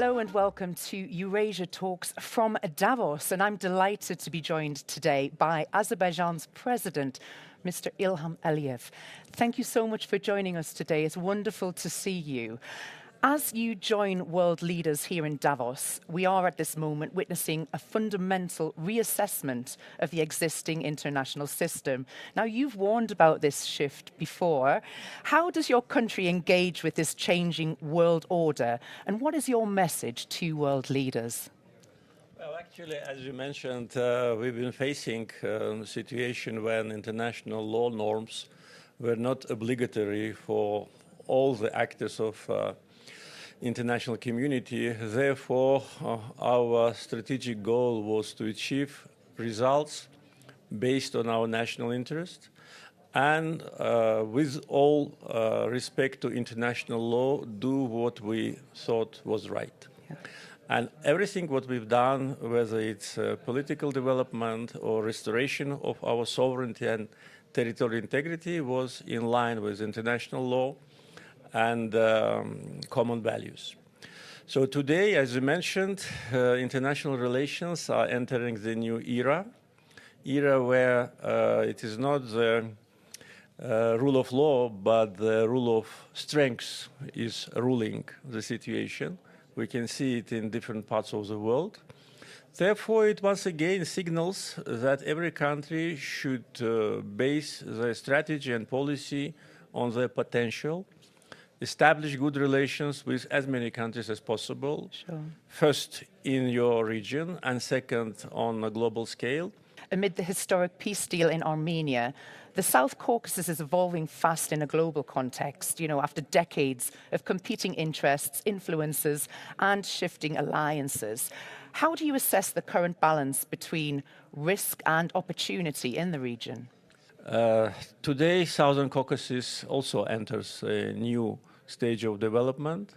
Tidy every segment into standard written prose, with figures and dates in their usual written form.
Hello and welcome to Eurasia Talks from Davos, and I'm delighted to be joined today by Azerbaijan's president, Mr. Ilham Aliyev. Thank you so much for joining us today. It's wonderful to see you. As you join world leaders here in Davos, we are at this moment witnessing a fundamental reassessment of the existing international system. Now, you've warned about this shift before. How does your country engage with this changing world order? And what is your message to world leaders? Well, actually, as you mentioned, we've been facing a situation when international law norms were not obligatory for all the actors of international community. Therefore, our strategic goal was to achieve results based on our national interest and with all respect to international law, do what we thought was right. Yeah. And everything what we've done, whether it's political development or restoration of our sovereignty and territorial integrity, was in line with international law and common values. So today, as you mentioned, international relations are entering the new era where it is not the rule of law, but the rule of strength is ruling the situation. We can see it in different parts of the world. Therefore, it once again signals that every country should base their strategy and policy on their potential, establish good relations with as many countries as possible, sure. First in your region and second on a global scale. Amid the historic peace deal in Armenia, the South Caucasus is evolving fast in a global context, after decades of competing interests, influences, and shifting alliances. How do you assess the current balance between risk and opportunity in the region? Today, Southern Caucasus also enters a new stage of development.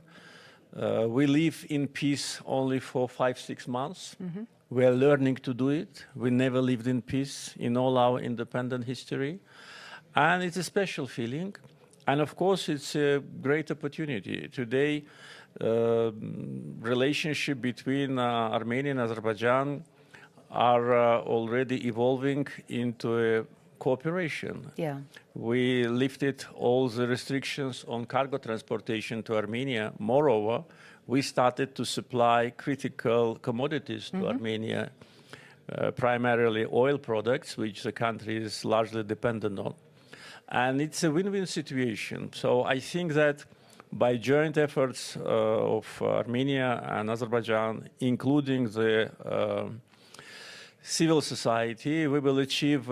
We live in peace only for 5-6 months. Mm-hmm. We are learning to do it. We never lived in peace in all our independent history. And it's a special feeling. And of course, it's a great opportunity. Today, relationship between Armenia and Azerbaijan are already evolving into a cooperation. Yeah. We lifted all the restrictions on cargo transportation to Armenia. Moreover, we started to supply critical commodities to Armenia, primarily oil products, which the country is largely dependent on. And it's a win-win situation. So I think that by joint efforts of Armenia and Azerbaijan, including the civil society, we will achieve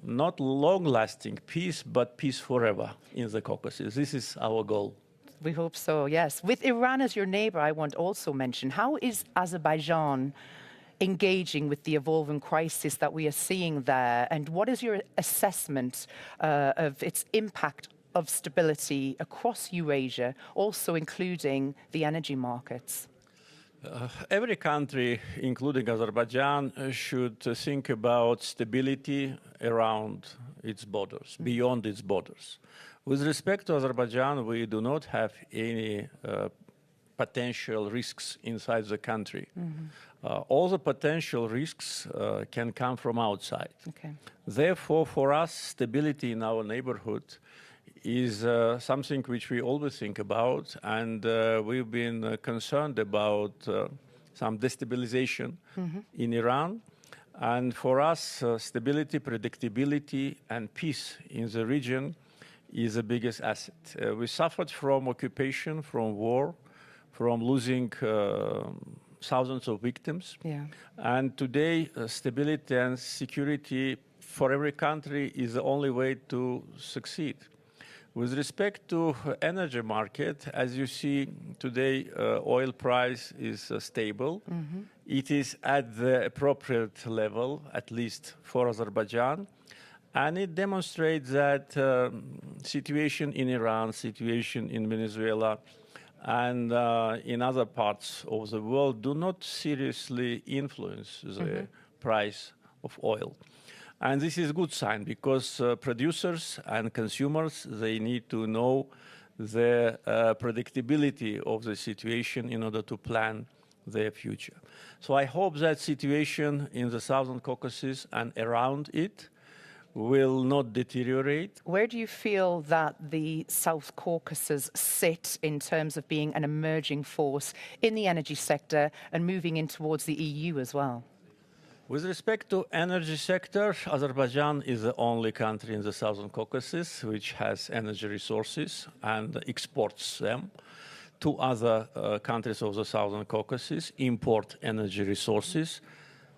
not long-lasting peace, but peace forever in the Caucasus. This is our goal. We hope so, yes. With Iran as your neighbor, I want to also mention, how is Azerbaijan engaging with the evolving crisis that we are seeing there? And what is your assessment of its impact of stability across Eurasia, also including the energy markets? Every country, including Azerbaijan, should think about stability around its borders, beyond its borders. With respect to Azerbaijan, we do not have any potential risks inside the country. Mm-hmm. All the potential risks can come from outside. Okay. Therefore, for us, stability in our neighborhood is something which we always think about, and we've been concerned about some destabilization in Iran. And for us, stability, predictability, and peace in the region is the biggest asset. We suffered from occupation, from war, from losing thousands of victims. Yeah. And today, stability and security for every country is the only way to succeed. With respect to energy market, as you see today, oil price is stable. Mm-hmm. It is at the appropriate level, at least for Azerbaijan. And it demonstrates that situation in Iran, situation in Venezuela, and in other parts of the world do not seriously influence the price of oil. And this is a good sign because producers and consumers, they need to know the predictability of the situation in order to plan their future. So I hope that situation in the Southern Caucasus and around it will not deteriorate. Where do you feel that the South Caucasus sit in terms of being an emerging force in the energy sector and moving in towards the EU as well? With respect to energy sector, Azerbaijan is the only country in the Southern Caucasus which has energy resources and exports them. Two other countries of the Southern Caucasus import energy resources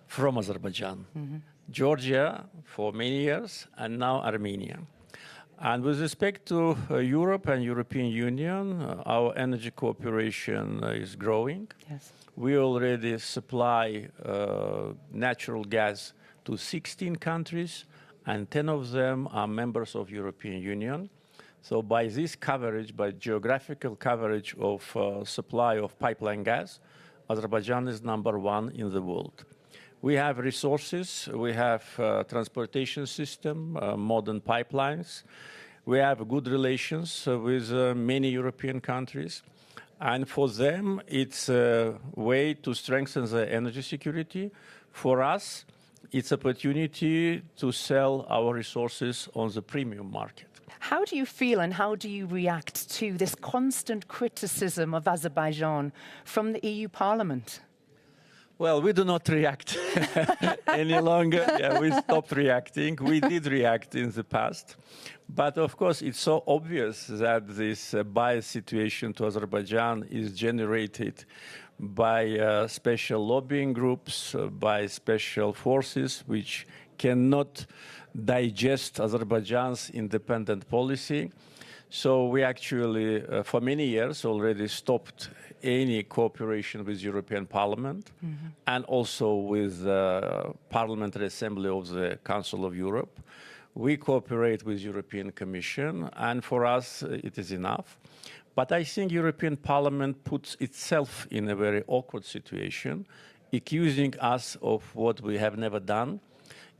from Azerbaijan. Georgia for many years, and now Armenia. And with respect to Europe and European Union, our energy cooperation is growing. Yes. We already supply natural gas to 16 countries, and 10 of them are members of European Union. So by this coverage, by geographical coverage of supply of pipeline gas, Azerbaijan is #1 in the world. We have resources, we have transportation system, modern pipelines. We have good relations with many European countries. And for them, it's a way to strengthen the energy security. For us, it's opportunity to sell our resources on the premium market. How do you feel and how do you react to this constant criticism of Azerbaijan from the EU Parliament? Well, we do not react any longer. Yeah, we stopped reacting. We did react in the past. But of course, it's so obvious that this bias situation to Azerbaijan is generated by special lobbying groups, by special forces which cannot digest Azerbaijan's independent policy. So we actually, for many years, already stopped any cooperation with European Parliament and also with the Parliamentary Assembly of the Council of Europe. We cooperate with European Commission, and for us, it is enough. But I think European Parliament puts itself in a very awkward situation, accusing us of what we have never done,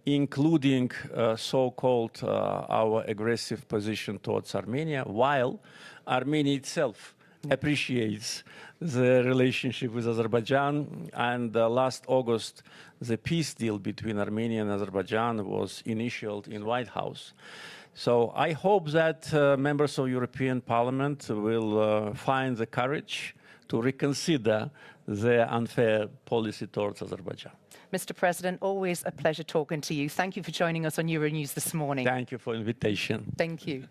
including so-called our aggressive position towards Armenia, while Armenia itself appreciates the relationship with Azerbaijan. And last August, the peace deal between Armenia and Azerbaijan was initialed in White House. So I hope that members of European Parliament will find the courage to reconsider their unfair policy towards Azerbaijan. Mr. President, always a pleasure talking to you. Thank you for joining us on Euronews this morning. Thank you for the invitation. Thank you.